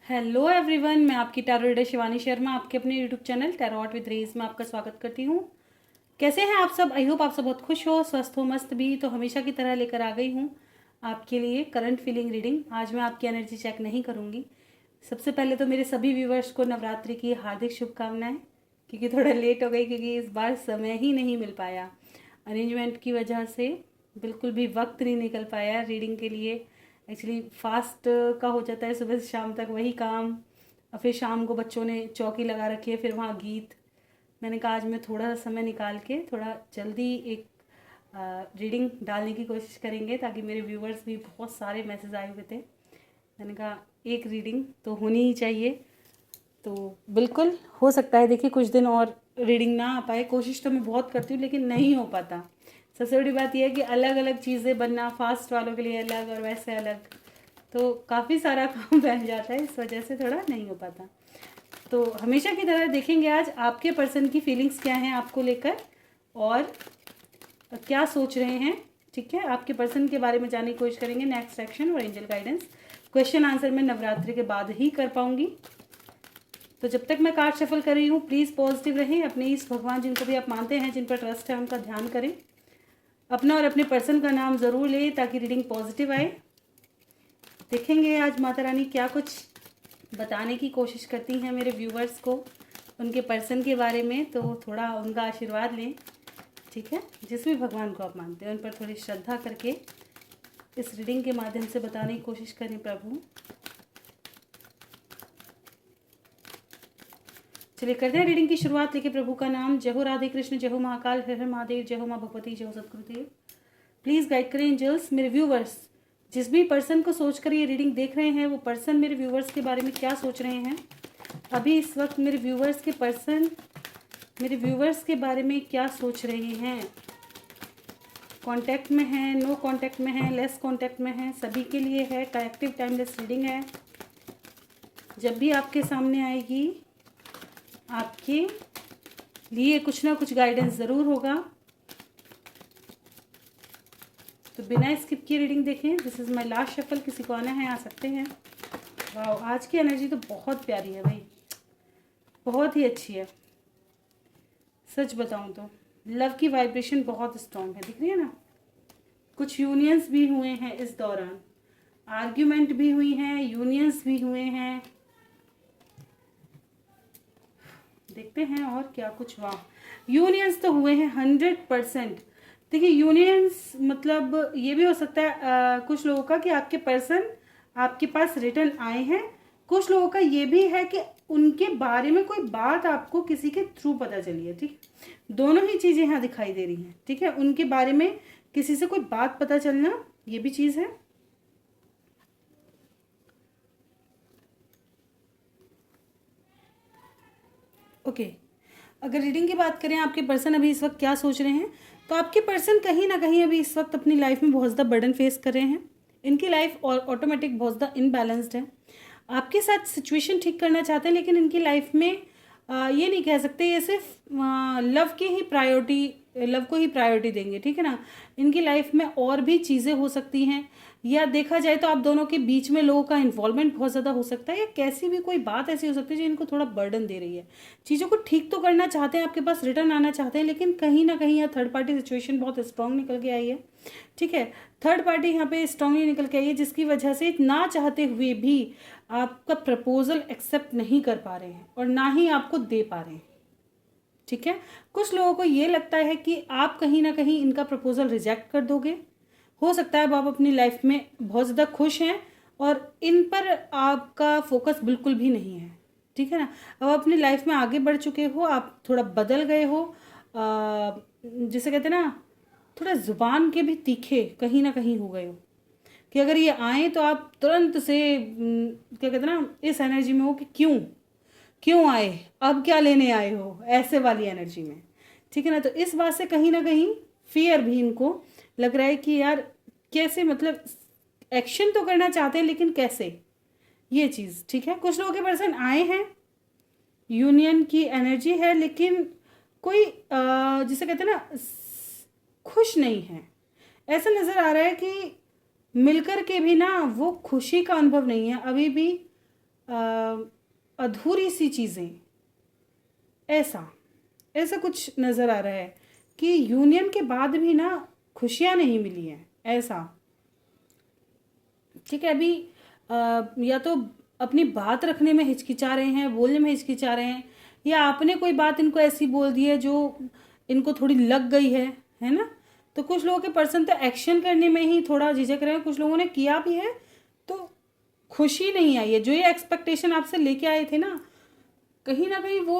Hello everyone, मैं आपकी tarot reader Shivani Sharma आपके अपने यूट्यूब चैनल टैरोट विद रेज में आपका स्वागत करती हूँ। कैसे हैं आप सब? आई होप आप सब बहुत खुश हो, स्वस्थ हो, मस्त भी। तो हमेशा की तरह लेकर आ गई हूँ आपके लिए करंट फीलिंग रीडिंग। आज मैं आपकी एनर्जी चेक नहीं करूँगी। सबसे पहले तो मेरे सभी व्यूवर्स को नवरात्रि की हार्दिक शुभकामनाएं, क्योंकि थोड़ा लेट हो गई, क्योंकि इस बार समय ही नहीं मिल पाया अरेंजमेंट की वजह से। बिल्कुल भी वक्त नहीं निकल पाया रीडिंग के लिए। एक्चुअली फास्ट का हो जाता है, सुबह से शाम तक वही काम, और फिर शाम को बच्चों ने चौकी लगा रखी है, फिर वहाँ गीत। मैंने कहा आज मैं थोड़ा समय निकाल के थोड़ा जल्दी एक रीडिंग डालने की कोशिश करेंगे, ताकि मेरे व्यूवर्स भी बहुत सारे मैसेज आए हुए थे। मैंने कहा एक रीडिंग तो होनी ही चाहिए। तो बिल्कुल हो सकता है, देखिए कुछ दिन और रीडिंग ना आ पाए। कोशिश तो मैं बहुत करती हूँ लेकिन नहीं हो पाता। सबसे बड़ी बात यह है कि अलग अलग चीज़ें बनना, फास्ट वालों के लिए अलग और वैसे अलग, तो काफ़ी सारा काम बन जाता है, इस वजह से थोड़ा नहीं हो पाता। तो हमेशा की तरह देखेंगे आज आपके पर्सन की फीलिंग्स क्या हैं आपको लेकर, और क्या सोच रहे हैं। ठीक है, आपके पर्सन के बारे में जानने की कोशिश करेंगे। नेक्स्ट सेक्शन और एंजल गाइडेंस, क्वेश्चन आंसर मैं नवरात्रि के बाद ही कर पाऊंगी। तो जब तक मैं कार्ड शफल कर रही हूँ, प्लीज़ पॉजिटिव रहें। अपने इस भगवान जिनको भी आप मानते हैं, जिन पर ट्रस्ट है, उनका ध्यान करें। अपना और अपने पर्सन का नाम ज़रूर लें ताकि रीडिंग पॉजिटिव आए। देखेंगे आज माता रानी क्या कुछ बताने की कोशिश करती हैं मेरे व्यूवर्स को उनके पर्सन के बारे में। तो थोड़ा उनका आशीर्वाद लें। ठीक है, जिस भी भगवान को आप मानते हैं उन पर थोड़ी श्रद्धा करके इस रीडिंग के माध्यम से बताने की कोशिश करें प्रभु। चलिए करते हैं रीडिंग की शुरुआत। लेके प्रभु का नाम। जय हो राधे कृष्ण, जय हो महाकाल, हर हर महादेव, जय हो माँ भगवती, जय हो सतगुरुदेव। प्लीज़ गाइड करें एंजल्स मेरे व्यूवर्स। जिस भी पर्सन को सोचकर ये रीडिंग देख रहे हैं, वो पर्सन मेरे व्यूवर्स के बारे में क्या सोच रहे हैं अभी इस वक्त। मेरे व्यूवर्स के पर्सन मेरे व्यूवर्स के बारे में क्या सोच रहे हैं। कांटेक्ट में है, नो कांटेक्ट में है, लेस कांटेक्ट में है, सभी के लिए है। कलेक्टिव टाइमलेस रीडिंग है। जब भी आपके सामने आएगी, आपके लिए कुछ ना कुछ गाइडेंस ज़रूर होगा। तो बिना स्किप किए रीडिंग देखें। This is my last shuffle. किसी को आना है आ सकते हैं। वाह, आज की एनर्जी तो बहुत प्यारी है भाई, बहुत ही अच्छी है। सच बताऊं तो लव की वाइब्रेशन बहुत स्ट्रांग है, दिख रही है ना। कुछ यूनियंस भी हुए हैं इस दौरान, आर्ग्यूमेंट भी हुई हैं, यूनियंस भी हुए हैं। देखते हैं और क्या कुछ। वाह, यूनियंस तो हुए हैं 100%। देखिए यूनियंस मतलब ये भी हो सकता है कुछ लोगों का कि आपके पर्सन आपके पास रिटर्न आए हैं। कुछ लोगों का ये भी है कि उनके बारे में कोई बात आपको किसी के थ्रू पता चली है। ठीक, दोनों ही चीज़ें यहाँ दिखाई दे रही हैं। ठीक है, उनके बारे में किसी से कोई बात पता चलना, ये भी चीज़ है। ओके, अगर रीडिंग की बात करें, आपके पर्सन अभी इस वक्त क्या सोच रहे हैं, तो आपके पर्सन कहीं ना कहीं अभी इस वक्त अपनी लाइफ में बहुत ज़्यादा बर्डन फेस कर रहे हैं। इनकी लाइफ और ऑटोमेटिक बहुत ज़्यादा इनबैलेंस्ड है। आपके साथ सिचुएशन ठीक करना चाहते हैं, लेकिन इनकी लाइफ में ये नहीं कह सकते ये सिर्फ लव की ही प्रायोरिटी, लव को ही प्रायोरिटी देंगे। ठीक है ना, इनकी लाइफ में और भी चीज़ें हो सकती हैं, या देखा जाए तो आप दोनों के बीच में लोगों का इन्वॉल्वमेंट बहुत ज़्यादा हो सकता है, या कैसी भी कोई बात ऐसी हो सकती है जो इनको थोड़ा बर्डन दे रही है। चीज़ों को ठीक तो करना चाहते हैं, आपके पास रिटर्न आना चाहते हैं, लेकिन कहीं ना कहीं यहाँ थर्ड पार्टी सिचुएशन बहुत स्ट्रांग निकल के आई है। ठीक है, थर्ड पार्टी यहाँ पे स्ट्रांगली निकल के आई है, जिसकी वजह से ना चाहते हुए भी आपका प्रपोजल एक्सेप्ट नहीं कर पा रहे हैं और ना ही आपको दे पा रहे हैं। ठीक है, कुछ लोगों को ये लगता है कि आप कहीं ना कहीं इनका प्रपोजल रिजेक्ट कर दोगे। हो सकता है अब आप अपनी लाइफ में बहुत ज़्यादा खुश हैं और इन पर आपका फोकस बिल्कुल भी नहीं है। ठीक है ना, अब आप अपनी लाइफ में आगे बढ़ चुके हो, आप थोड़ा बदल गए हो। जिसे कहते हैं ना, थोड़ा जुबान के भी तीखे कहीं ना कहीं हो गए हो, कि अगर ये आए तो आप तुरंत से क्या कहते हैं ना, इस एनर्जी में हो कि क्यों क्यों आए, अब क्या लेने आए हो, ऐसे वाली एनर्जी में। ठीक है ना, तो इस बात से कहीं ना कहीं फियर भी इनको लग रहा है कि यार कैसे, मतलब एक्शन तो करना चाहते हैं लेकिन कैसे, ये चीज़। ठीक है, कुछ लोगों के पर्सन आए हैं, यूनियन की एनर्जी है, लेकिन कोई जिसे कहते हैं ना खुश नहीं है। ऐसा नज़र आ रहा है कि मिलकर के भी ना वो खुशी का अनुभव नहीं है। अभी भी अधूरी सी चीज़ें, ऐसा ऐसा कुछ नज़र आ रहा है कि यूनियन के बाद भी ना खुशियाँ नहीं मिली हैं, ऐसा। ठीक है, अभी या तो अपनी बात रखने में हिचकिचा रहे हैं, बोलने में हिचकिचा रहे हैं, या आपने कोई बात इनको ऐसी बोल दी है जो इनको थोड़ी लग गई है ना। तो कुछ लोगों के पर्सन तो एक्शन करने में ही थोड़ा झिझक रहे हैं, कुछ लोगों ने किया भी है तो खुशी नहीं आई है। जो ये एक्सपेक्टेशन आपसे लेके आए थे ना कहीं वो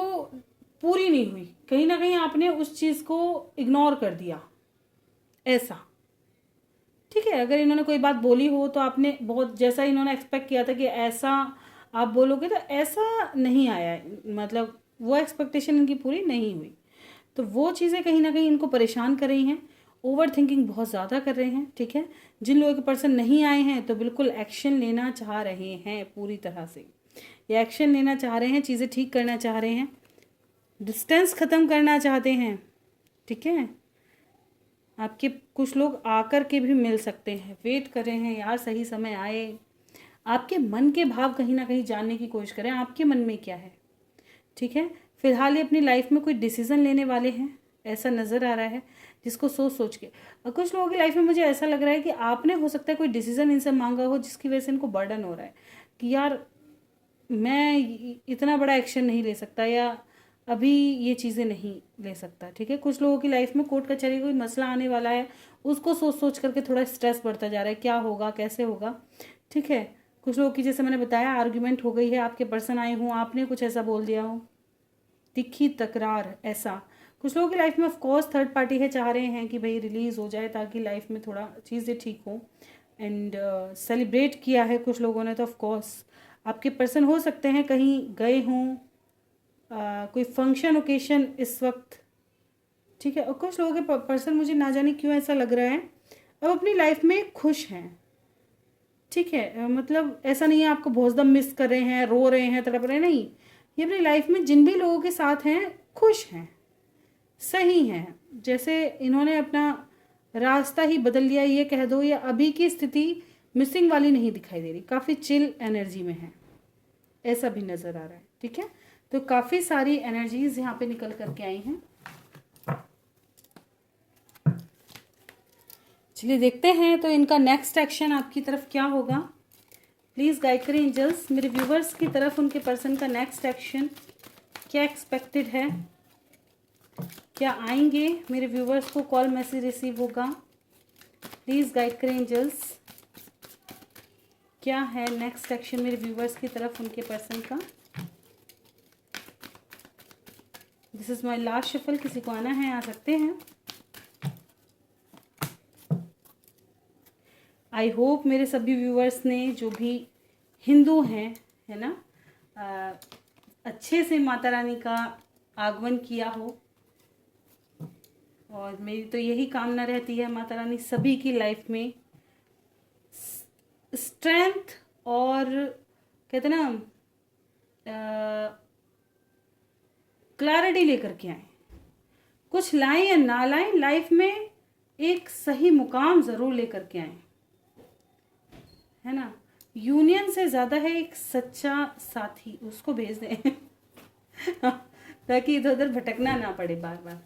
पूरी नहीं हुई, कहीं ना कहीं आपने उस चीज़ को इग्नोर कर दिया, ऐसा। ठीक है, अगर इन्होंने कोई बात बोली हो तो आपने बहुत, जैसा इन्होंने एक्सपेक्ट किया था कि ऐसा आप बोलोगे, तो ऐसा नहीं आया है, मतलब वो एक्सपेक्टेशन इनकी पूरी नहीं हुई। तो वो चीज़ें कहीं ना कहीं इनको परेशान कर रही हैं, ओवर थिंकिंग बहुत ज़्यादा कर रहे हैं। ठीक है, जिन लोगों के पर्सन नहीं आए हैं तो बिल्कुल एक्शन लेना चाह रहे हैं पूरी तरह से, ये एक्शन लेना चाह रहे हैं, चीज़ें ठीक करना चाह रहे हैं, डिस्टेंस ख़त्म करना चाहते हैं। ठीक है, आपके कुछ लोग आकर के भी मिल सकते हैं, वेट कर रहे हैं यार सही समय आए। आपके मन के भाव कहीं ना कहीं जानने की कोशिश करें, आपके मन में क्या है। ठीक है, फिलहाल ये अपनी लाइफ में कोई डिसीजन लेने वाले हैं, ऐसा नज़र आ रहा है, जिसको सोच सोच के। और कुछ लोगों की लाइफ में मुझे ऐसा लग रहा है कि आपने हो सकता है कोई डिसीजन इनसे मांगा हो जिसकी वजह से इनको बर्डन हो रहा है कि यार मैं इतना बड़ा एक्शन नहीं ले सकता, या अभी ये चीज़ें नहीं ले सकता। ठीक है, कुछ लोगों की लाइफ में कोर्ट कचहरी कोई मसला आने वाला है, उसको सोच सोच करके थोड़ा स्ट्रेस बढ़ता जा रहा है, क्या होगा कैसे होगा। ठीक है, कुछ लोगों की जैसे मैंने बताया आर्ग्यूमेंट हो गई है, आपके पर्सन आए हों, आपने कुछ ऐसा बोल दिया हो, तिखी तकरार, ऐसा। कुछ लोगों की लाइफ में ऑफ कोर्स थर्ड पार्टी है, चाह रहे हैं कि भाई रिलीज़ हो जाए ताकि लाइफ में थोड़ा चीज़ें ठीक हो, एंड सेलिब्रेट किया है कुछ लोगों ने। तो ऑफ कोर्स आपके पर्सन हो सकते हैं कहीं गए हों, कोई फंक्शन ओकेशन इस वक्त। ठीक है, और कुछ लोगों के पर्सन मुझे ना जाने क्यों ऐसा लग रहा है अब अपनी लाइफ में खुश हैं। ठीक है, मतलब ऐसा नहीं है आपको बहुत दम मिस कर रहे हैं, रो रहे हैं, तड़प रहे हैं, नहीं। ये अपनी लाइफ में जिन भी लोगों के साथ हैं खुश हैं, सही हैं। जैसे इन्होंने अपना रास्ता ही बदल लिया ये कह दो, या अभी की स्थिति मिसिंग वाली नहीं दिखाई दे रही, काफ़ी चिल एनर्जी में है, ऐसा भी नज़र आ रहा है। ठीक है, तो काफ़ी सारी एनर्जीज यहाँ पे निकल करके आई हैं। चलिए देखते हैं तो इनका नेक्स्ट एक्शन आपकी तरफ क्या होगा। प्लीज़ गाइड करें एंजल्स, मेरे व्यूवर्स की तरफ उनके पर्सन का नेक्स्ट एक्शन क्या एक्सपेक्टेड है, क्या आएंगे मेरे व्यूवर्स को कॉल मैसेज रिसीव होगा। प्लीज़ गाइड करें एंजल्स, क्या है नेक्स्ट एक्शन मेरे व्यूवर्स की तरफ उनके पर्सन का। This is my last shuffle, किसी को आना है आ सकते हैं। आई होप मेरे सभी व्यूवर्स ने, जो भी हिंदू हैं है ना, अच्छे से माता रानी का आगमन किया हो। और मेरी तो यही कामना रहती है माता रानी सभी की लाइफ में स्ट्रेंथ और कहते ना क्लैरिटी लेकर के आए, कुछ लाएं या ना लाएं, लाइफ में एक सही मुकाम ज़रूर लेकर के आए, है ना। यूनियन से ज़्यादा है एक सच्चा साथी, उसको भेज दें ताकि इधर उधर भटकना ना पड़े बार बार।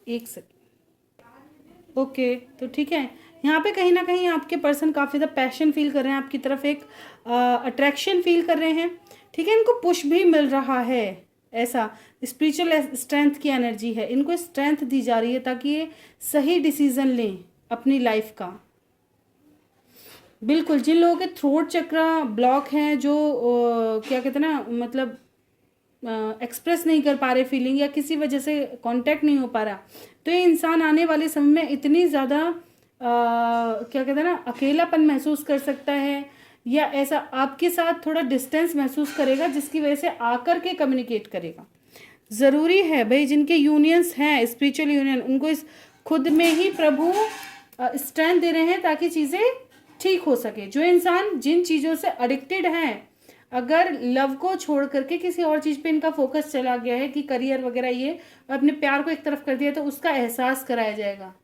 एक सेकेंड, ओके, तो ठीक है। यहाँ पे कहीं ना कहीं आपके पर्सन काफ़ी ज़्यादा पैशन फील कर रहे हैं आपकी तरफ, एक अट्रैक्शन फील कर रहे हैं। ठीक है, इनको पुश भी मिल रहा है, ऐसा स्पिरिचुअल स्ट्रेंथ की एनर्जी है, इनको स्ट्रेंथ दी जा रही है ताकि ये सही डिसीजन लें अपनी लाइफ का। बिल्कुल, जिन लोगों के थ्रोट चक्र ब्लॉक हैं, जो क्या कहते हैं ना, मतलब एक्सप्रेस नहीं कर पा रहे फीलिंग, या किसी वजह से कांटेक्ट नहीं हो पा रहा, तो ये इंसान आने वाले समय में इतनी ज़्यादा क्या कहते हैं ना अकेलापन महसूस कर सकता है, या ऐसा आपके साथ थोड़ा डिस्टेंस महसूस करेगा, जिसकी वजह से आकर के कम्युनिकेट करेगा। ज़रूरी है भाई, जिनके यूनियंस हैं स्पिरिचुअल यूनियन, उनको इस खुद में ही प्रभु स्ट्रेंथ दे रहे हैं ताकि चीज़ें ठीक हो सके। जो इंसान जिन चीज़ों से एडिक्टेड हैं, अगर लव को छोड़ करके किसी और चीज़ पे इनका फोकस चला गया है कि करियर वगैरह, ये अपने प्यार को एक तरफ कर दिया, तो उसका एहसास कराया जाएगा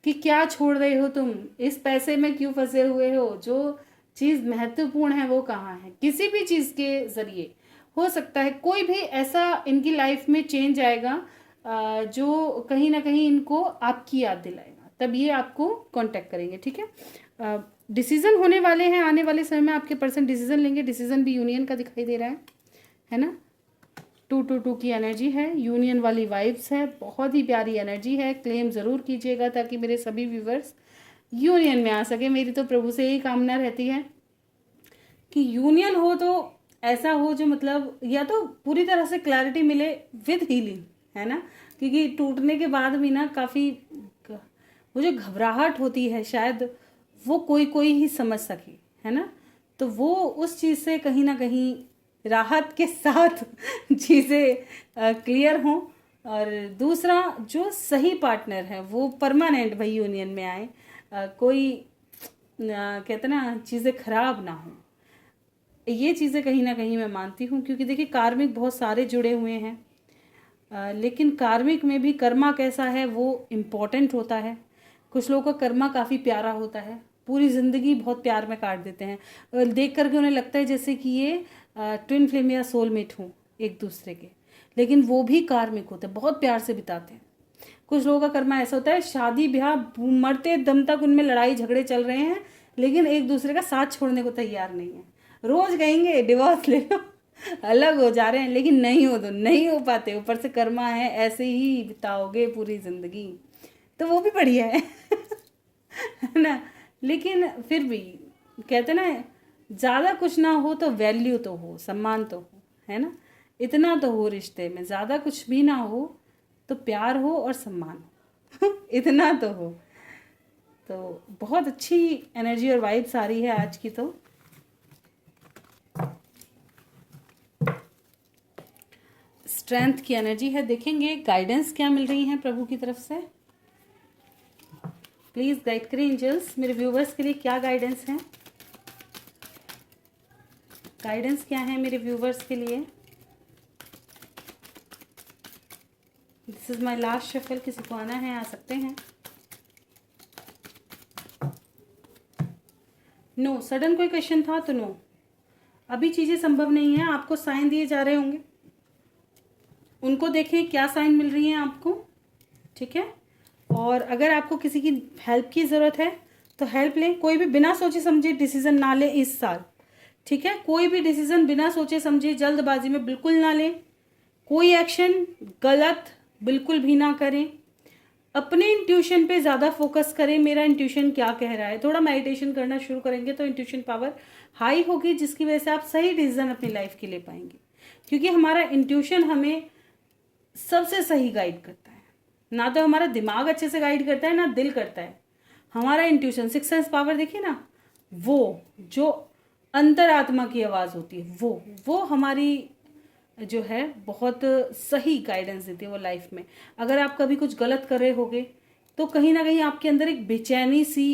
कि क्या छोड़ रहे हो तुम, इस पैसे में क्यों फंसे हुए हो, जो चीज़ महत्वपूर्ण है वो कहाँ है। किसी भी चीज़ के ज़रिए हो सकता है कोई भी ऐसा इनकी लाइफ में चेंज आएगा जो कहीं ना कहीं इनको आपकी याद दिलाएगा, तब ये आपको कांटेक्ट करेंगे। ठीक है, डिसीजन होने वाले हैं, आने वाले समय में आपके पर्सन डिसीजन लेंगे। डिसीजन भी यूनियन का दिखाई दे रहा है ना। 222 की एनर्जी है, यूनियन वाली वाइब्स है, बहुत ही प्यारी एनर्जी है। क्लेम ज़रूर कीजिएगा ताकि मेरे सभी व्यूवर्स यूनियन में आ सके। मेरी तो प्रभु से यही कामना रहती है कि यूनियन हो तो ऐसा हो जो मतलब या तो पूरी तरह से क्लैरिटी मिले विद हीलिंग, है ना। क्योंकि टूटने के बाद भी ना काफ़ी वो जो घबराहट होती है शायद वो कोई कोई ही समझ सके, है ना। तो वो उस चीज़ से कहीं ना कहीं राहत के साथ चीज़ें क्लियर हों। और दूसरा, जो सही पार्टनर है वो परमानेंट भाई यूनियन में आए, कोई कहते ना चीज़ें खराब ना हो। ये चीज़ें कहीं ना कहीं मैं मानती हूँ, क्योंकि देखिए कार्मिक बहुत सारे जुड़े हुए हैं, लेकिन कार्मिक में भी कर्मा कैसा है वो इम्पोर्टेंट होता है। कुछ लोगों का कर्मा काफ़ी प्यारा होता है, पूरी ज़िंदगी बहुत प्यार में काट देते हैं, देख करके उन्हें लगता है जैसे कि ये ट्विन फ्लेम या सोलमेट हों एक दूसरे के, लेकिन वो भी कार्मिक होते हैं, बहुत प्यार से बिताते हैं। कुछ लोगों का कर्मा ऐसा होता है शादी ब्याह मरते दम तक उनमें लड़ाई झगड़े चल रहे हैं, लेकिन एक दूसरे का साथ छोड़ने को तैयार नहीं है। रोज कहेंगे डिवोर्स ले लो, अलग हो जा रहे हैं, लेकिन नहीं हो पाते। ऊपर से कर्मा है, ऐसे ही बिताओगे पूरी जिंदगी, तो वो भी बढ़िया है ना। लेकिन फिर भी कहते ना ज़्यादा कुछ ना हो तो वैल्यू तो हो, सम्मान तो हो, है ना। इतना तो हो रिश्ते में, ज़्यादा कुछ भी ना हो तो प्यार हो और सम्मान हो इतना तो हो। तो बहुत अच्छी एनर्जी और वाइब्स आ रही है आज की। तो स्ट्रेंथ की एनर्जी है, देखेंगे गाइडेंस क्या मिल रही है प्रभु की तरफ से। प्लीज गाइड करें एंजल्स, मेरे व्यूवर्स के लिए क्या गाइडेंस है, गाइडेंस क्या है मेरे व्यूवर्स के लिए। This is my last shuffle, किसी को आना है आ सकते हैं। नो, सडन कोई क्वेश्चन था तो नो, अभी चीज़ें संभव नहीं है। आपको साइन दिए जा रहे होंगे, उनको देखें क्या साइन मिल रही हैं आपको। ठीक है, और अगर आपको किसी की हेल्प की ज़रूरत है तो हेल्प लें। कोई भी बिना सोचे समझे डिसीजन ना लें इस साल। ठीक है, कोई भी डिसीजन बिना सोचे समझे जल्दबाजी में बिल्कुल ना लें। कोई एक्शन गलत बिल्कुल भी ना करें। अपने इंट्यूशन पे ज़्यादा फोकस करें, मेरा इंट्यूशन क्या कह रहा है। थोड़ा मेडिटेशन करना शुरू करेंगे तो इंट्यूशन पावर हाई होगी, जिसकी वजह से आप सही डिसीजन अपनी लाइफ के ले पाएंगे। क्योंकि हमारा इंट्यूशन हमें सबसे सही गाइड करता है, ना तो हमारा दिमाग अच्छे से गाइड करता है ना दिल करता है। हमारा इंट्यूशन, सिक्स सेंस पावर देखिए ना, वो जो अंतरात्मा की आवाज़ होती है वो हमारी जो है बहुत सही गाइडेंस देती है वो लाइफ में। अगर आप कभी कुछ गलत कर रहे होगे तो कहीं ना कहीं आपके अंदर एक बेचैनी सी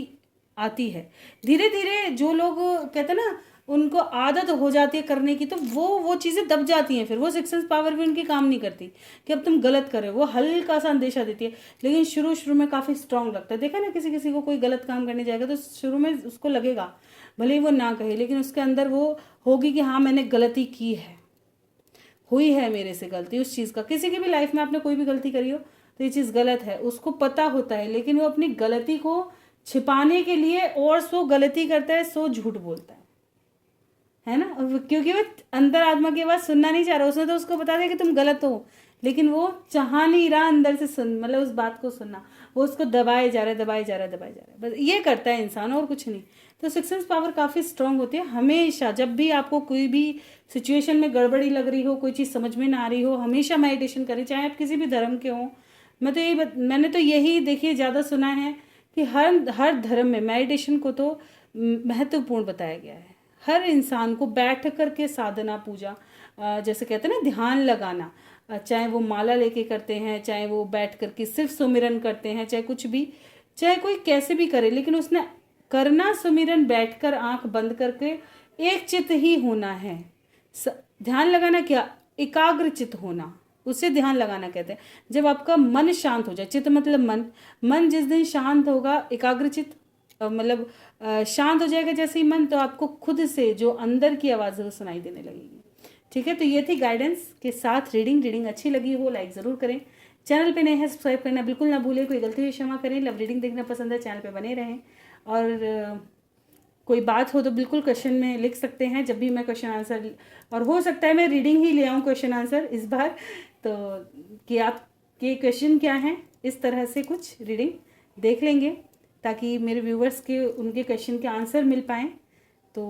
आती है। धीरे धीरे जो लोग कहते हैं ना उनको आदत हो जाती है करने की, तो वो चीज़ें दब जाती हैं। फिर वो सिक्स सेंस पावर भी उनकी काम नहीं करती कि अब तुम गलत कर रहे हो। वो हल्का सा अंदेशा देती है, लेकिन शुरू में काफ़ी स्ट्रांग लगता है। देखा ना, किसी को कोई गलत काम करने जाएगा तो शुरू में उसको लगेगा, भले ही वो ना कहे, लेकिन उसके अंदर वो होगी कि हाँ मैंने गलती की है, हुई है मेरे से गलती उस चीज़ का। किसी की भी लाइफ में आपने कोई भी गलती करी हो तो ये चीज़ गलत है, उसको पता होता है, लेकिन वो अपनी गलती को छिपाने के लिए और सो गलती करता है, सो झूठ बोलता है ना। क्योंकि वो अंदर आत्मा की आवाज़ सुनना नहीं चाह रहा। उसने तो उसको बता दिया कि तुम गलत हो, लेकिन वो चाह नहीं रहा अंदर से सुन, मतलब उस बात को सुनना। वो उसको दबाए जा रहा है, बस ये करता है इंसान और कुछ नहीं। तो सिक्स सेंस पावर काफ़ी स्ट्रांग होती है। हमेशा जब भी आपको कोई भी सिचुएशन में गड़बड़ी लग रही हो, कोई चीज़ समझ में ना आ रही हो, हमेशा मेडिटेशन करें, चाहे आप किसी भी धर्म के हों। मैंने तो यही देखिए ज़्यादा सुना है कि हर धर्म में मेडिटेशन को तो महत्वपूर्ण बताया गया है। हर इंसान को बैठ कर के साधना पूजा, जैसे कहते हैं ना ध्यान लगाना, चाहे वो माला लेके करते हैं, चाहे वो बैठ कर के सिर्फ सुमिरन करते हैं, चाहे कुछ भी, चाहे कोई कैसे भी करे, लेकिन उसने करना सुमिरन बैठकर आंख बंद करके एक चित्त ही होना है। ध्यान लगाना क्या, एकाग्र चित्त होना, उसे ध्यान लगाना कहते हैं। जब आपका मन शांत हो जाए, चित्त मतलब मन जिस दिन शांत होगा, एकाग्र चित्त मतलब शांत हो जाएगा जैसे ही मन, तो आपको खुद से जो अंदर की आवाज़ है वो सुनाई देने लगेगी। ठीक है, तो ये थी गाइडेंस के साथ रीडिंग अच्छी लगी हो लाइक ज़रूर करें, चैनल पे नए हैं सब्सक्राइब करना बिल्कुल ना भूलें, कोई गलती हुई क्षमा करें। लव रीडिंग देखना पसंद है चैनल पे बने रहें, और कोई बात हो तो बिल्कुल क्वेश्चन में लिख सकते हैं जब भी मैं क्वेश्चन आंसर, और हो सकता है मैं रीडिंग ही ले आऊँ क्वेश्चन आंसर इस बार, तो कि आपके क्वेश्चन क्या हैं, इस तरह से कुछ रीडिंग देख लेंगे ताकि मेरे व्यूवर्स के उनके क्वेश्चन के आंसर मिल पाएँ। तो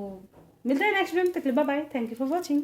मिलता है नेक्स्ट वीडियो में, तक bye bye, thank you for watching.